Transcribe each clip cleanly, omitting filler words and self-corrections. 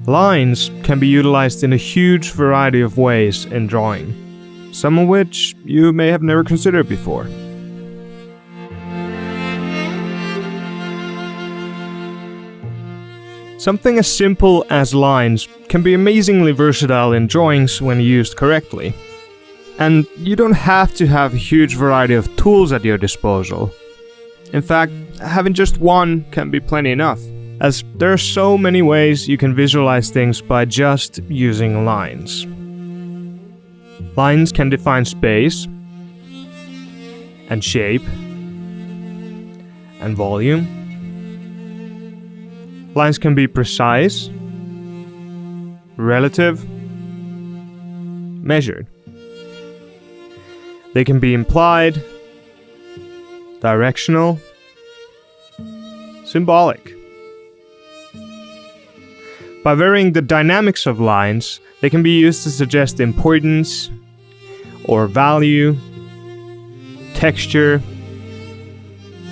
Lines can be utilized in a huge variety of ways in drawing, some of which you may have never considered before. Something as simple as lines can be amazingly versatile in drawings when used correctly. And you don't have to have a huge variety of tools at your disposal. In fact, having just one can be plenty enough, as there are so many ways you can visualize things by just using lines. Lines can define space, and shape, and volume. Lines can be precise, relative, measured. They can be implied, directional, symbolic. By varying the dynamics of lines, they can be used to suggest importance, or value, texture,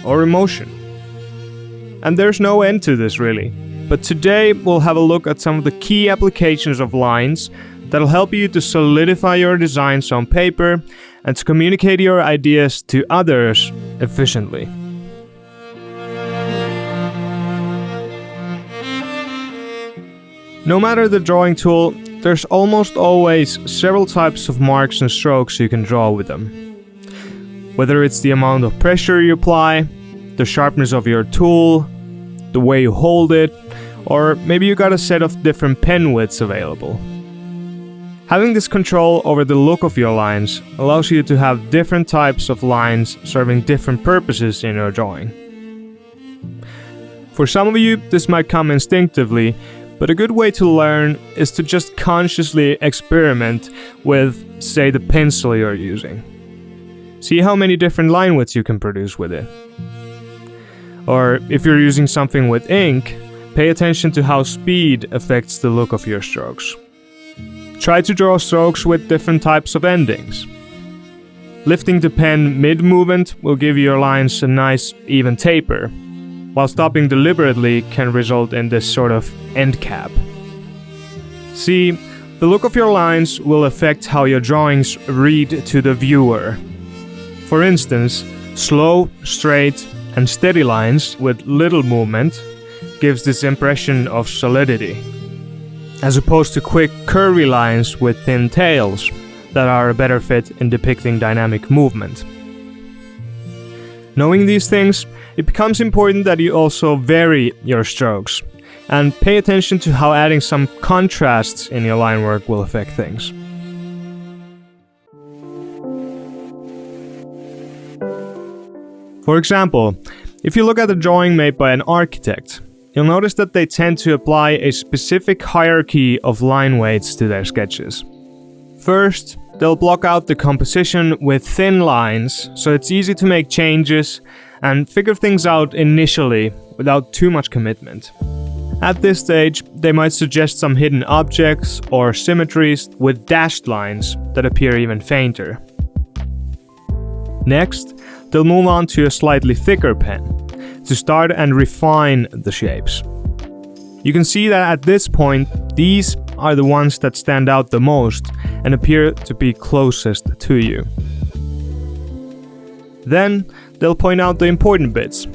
or emotion. And there's no end to this really, but today we'll have a look at some of the key applications of lines that'll help you to solidify your designs on paper and to communicate your ideas to others efficiently. No matter the drawing tool, there's almost always several types of marks and strokes you can draw with them. Whether it's the amount of pressure you apply, the sharpness of your tool, the way you hold it, or maybe you got a set of different pen widths available. Having this control over the look of your lines allows you to have different types of lines serving different purposes in your drawing. For some of you, this might come instinctively, but a good way to learn is to just consciously experiment with, say, the pencil you're using. See how many different line widths you can produce with it. Or if you're using something with ink, pay attention to how speed affects the look of your strokes. Try to draw strokes with different types of endings. Lifting the pen mid-movement will give your lines a nice, even taper, while stopping deliberately can result in this sort of end cap. See, the look of your lines will affect how your drawings read to the viewer. For instance, slow, straight, and steady lines with little movement gives this impression of solidity, as opposed to quick, curvy lines with thin tails that are a better fit in depicting dynamic movement. Knowing these things, it becomes important that you also vary your strokes and pay attention to how adding some contrasts in your line work will affect things. For example, if you look at a drawing made by an architect, you'll notice that they tend to apply a specific hierarchy of line weights to their sketches. First, they'll block out the composition with thin lines, so it's easy to make changes and figure things out initially without too much commitment. At this stage, they might suggest some hidden objects or symmetries with dashed lines that appear even fainter. Next, they'll move on to a slightly thicker pen to start and refine the shapes. You can see that at this point, these are the ones that stand out the most and appear to be closest to you. Then, they'll point out the important bits,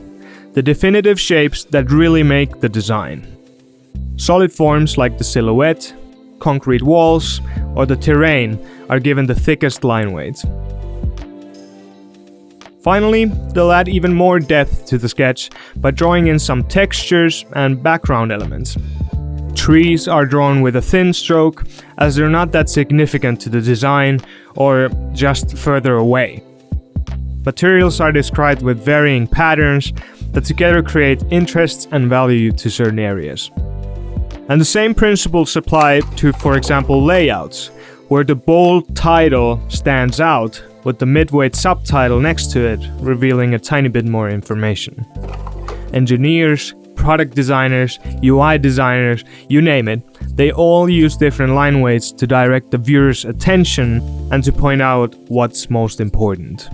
the definitive shapes that really make the design. Solid forms like the silhouette, concrete walls, or the terrain are given the thickest line weights. Finally, they'll add even more depth to the sketch by drawing in some textures and background elements. Trees are drawn with a thin stroke, as they're not that significant to the design or just further away. Materials are described with varying patterns that together create interest and value to certain areas. And the same principles apply to, for example, layouts, where the bold title stands out with the mid-weight subtitle next to it, revealing a tiny bit more information. Engineers, product designers, UI designers, you name it, they all use different line weights to direct the viewer's attention and to point out what's most important.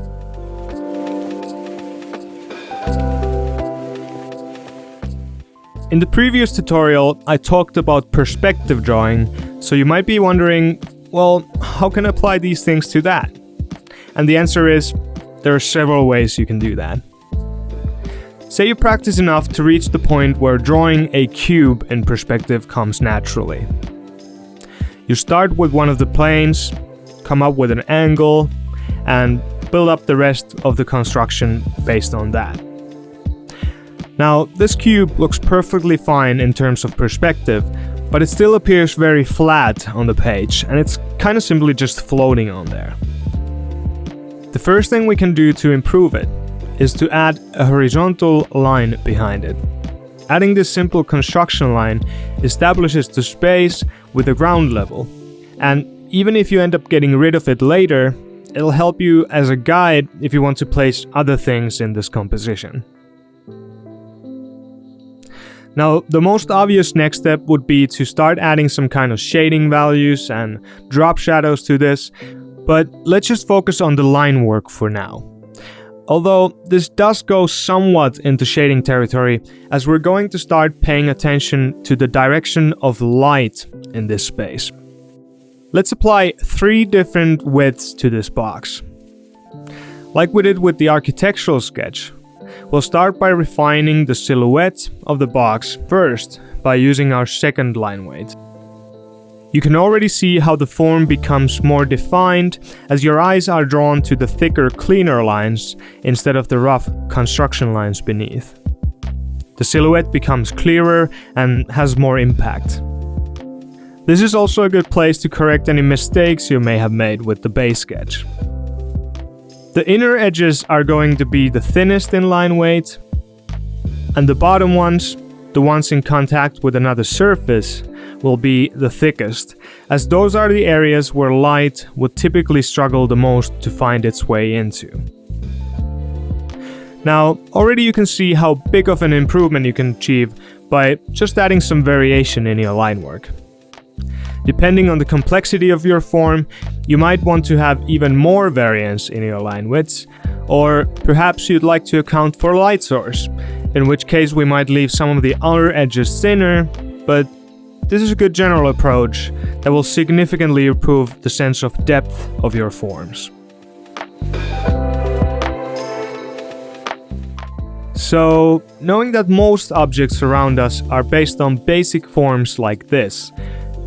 In the previous tutorial, I talked about perspective drawing, so you might be wondering, well, how can I apply these things to that? And the answer is, there are several ways you can do that. Say you practice enough to reach the point where drawing a cube in perspective comes naturally. You start with one of the planes, come up with an angle, and build up the rest of the construction based on that. Now, this cube looks perfectly fine in terms of perspective, but it still appears very flat on the page, and it's kind of simply just floating on there. The first thing we can do to improve it is to add a horizontal line behind it. Adding this simple construction line establishes the space with the ground level, and even if you end up getting rid of it later, it'll help you as a guide if you want to place other things in this composition. Now, the most obvious next step would be to start adding some kind of shading values and drop shadows to this, but let's just focus on the line work for now. Although this does go somewhat into shading territory, as we're going to start paying attention to the direction of light in this space. Let's apply 3 different widths to this box. Like we did with the architectural sketch, we'll start by refining the silhouette of the box first by using our second line weight. You can already see how the form becomes more defined as your eyes are drawn to the thicker, cleaner lines instead of the rough construction lines beneath. The silhouette becomes clearer and has more impact. This is also a good place to correct any mistakes you may have made with the base sketch. The inner edges are going to be the thinnest in line weight, and the bottom ones, the ones in contact with another surface, will be the thickest, as those are the areas where light would typically struggle the most to find its way into. Now, already you can see how big of an improvement you can achieve by just adding some variation in your line work. Depending on the complexity of your form, you might want to have even more variance in your line widths, or perhaps you'd like to account for light source, in which case we might leave some of the outer edges thinner, but this is a good general approach that will significantly improve the sense of depth of your forms. So, knowing that most objects around us are based on basic forms like this,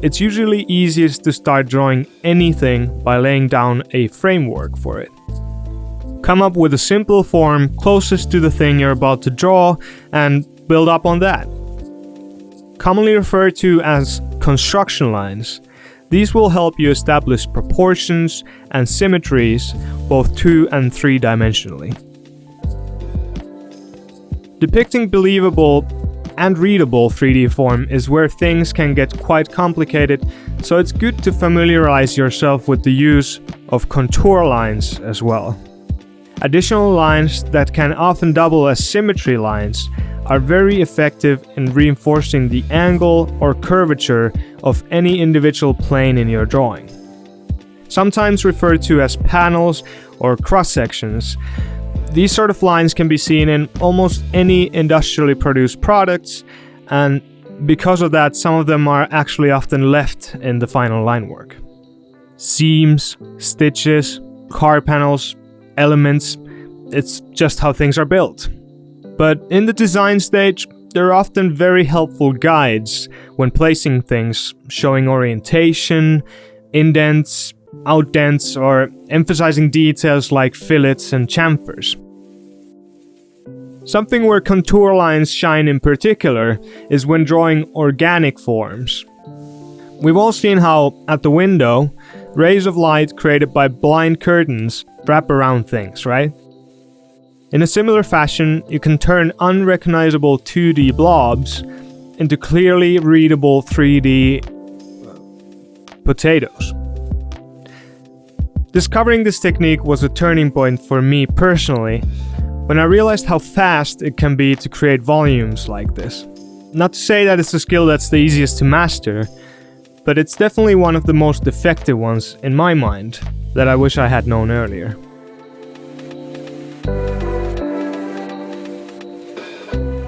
it's usually easiest to start drawing anything by laying down a framework for it. Come up with a simple form closest to the thing you're about to draw and build up on that. Commonly referred to as construction lines, these will help you establish proportions and symmetries both 2 and 3 dimensionally. Depicting believable and readable 3D form is where things can get quite complicated, so it's good to familiarize yourself with the use of contour lines as well. Additional lines that can often double as symmetry lines are very effective in reinforcing the angle or curvature of any individual plane in your drawing. Sometimes referred to as panels or cross-sections, these sort of lines can be seen in almost any industrially produced products, and because of that, some of them are actually often left in the final line work. Seams, stitches, car panels, elements, it's just how things are built. But in the design stage, there are often very helpful guides when placing things, showing orientation, indents, outdents, or emphasizing details like fillets and chamfers. Something where contour lines shine in particular is when drawing organic forms. We've all seen how, at the window, rays of light created by blind curtains wrap around things, right? In a similar fashion, you can turn unrecognizable 2D blobs into clearly readable 3D potatoes. Discovering this technique was a turning point for me personally, when I realized how fast it can be to create volumes like this. Not to say that it's a skill that's the easiest to master, but it's definitely one of the most effective ones in my mind that I wish I had known earlier.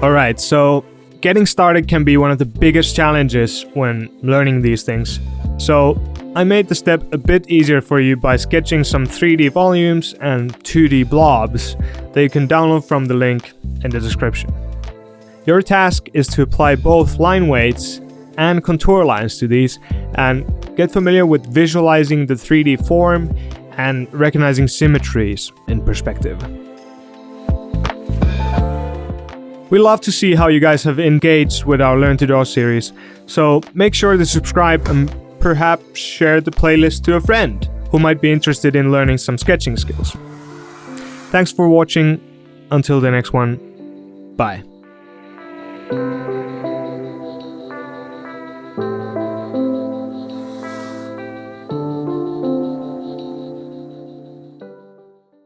Alright, so getting started can be one of the biggest challenges when learning these things. So I made the step a bit easier for you by sketching some 3D volumes and 2D blobs that you can download from the link in the description. Your task is to apply both line weights and contour lines to these and get familiar with visualizing the 3D form and recognizing symmetries in perspective. We love to see how you guys have engaged with our Learn to Draw series, so make sure to subscribe and perhaps share the playlist to a friend who might be interested in learning some sketching skills. Thanks for watching. Until the next one, bye.